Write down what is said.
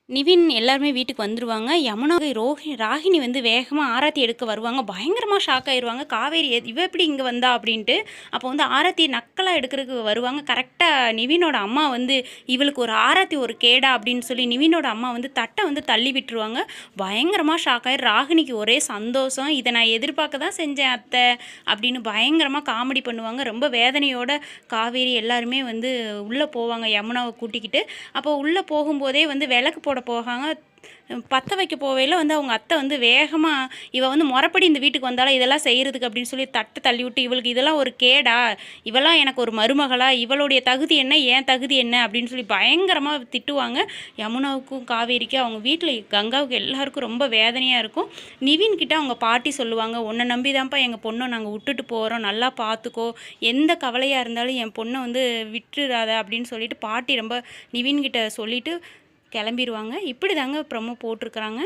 நிவின் எல்லாருமே வீட்டுக்கு வந்துருவாங்க. யமுனா, ராகினி வந்து வேகமா ஆராத்தி எடுக்க வருவாங்க. பயங்கரமா ஷாக் ஆயிருவாங்க. காவேரி இவ எப்படி இங்க வந்தா? அப்படின்ட்டு. அப்போ வந்து ஆராத்தி நக்கலா எடுக்கிறதுக்கு வருவாங்க. கரெக்ட்டா நிவினோட அம்மா வந்து இவளுக்கு ஒரு ஆராத்தி ஒரு கேடா அப்படின்னு சொல்லி நிவினோட அம்மா வந்து தட்டை வந்து தள்ளி விட்டுருவாங்க. பயங்கரமா ஷாக் ஆயிரு. ராகினிக்கு ஒரே சந்தோஷம். இதை நான் எதிர்பார்க்க தான் செஞ்சேன் அத்தை அப்படின்னு பயங்கரமா காமெடி பண்ணுவாங்க. ரொம்ப வேதனையோட காவேரி எல்லாருமே வந்து உள்ளே போவாங்க யமுனாவை கூட்டிக்கிட்டு. அப்போ உள்ளே போகும்போதே வந்து விளக்கு போட போகாங்க. பற்ற வைக்க போவையில் வந்து அவங்க அத்தை வந்து வேகமாக இவ வந்து முறைப்படி இந்த வீட்டுக்கு வந்தாலும் இதெல்லாம் செய்கிறதுக்கு அப்படின்னு சொல்லி தட்டு தள்ளி விட்டு, இவளுக்கு இதெல்லாம் ஒரு கேடா, இவெல்லாம் எனக்கு ஒரு மருமகளா, இவளுடைய தகுதி என்ன, ஏன் தகுதி என்ன அப்படின்னு சொல்லி பயங்கரமாக திட்டுவாங்க. யமுனாவுக்கும் காவேரிக்கும் அவங்க வீட்டில் கங்காவுக்கு எல்லாருக்கும் ரொம்ப வேதனையாக இருக்கும். நிவின் கிட்ட அவங்க பாட்டி சொல்லுவாங்க, உன்னை நம்பி தான்ப்பா எங்கள் பொண்ணை நாங்கள் விட்டுட்டு போகிறோம், நல்லா பார்த்துக்கோ, எந்த கவலையாக இருந்தாலும் என் பொண்ணை வந்து விட்டுறாத அப்படின்னு சொல்லிட்டு பாட்டி ரொம்ப நிவின்கிட்ட சொல்லிட்டு கிளம்பிடுவாங்க. இப்படி தாங்க ப்ரொமோ போட்டிருக்கிறாங்க.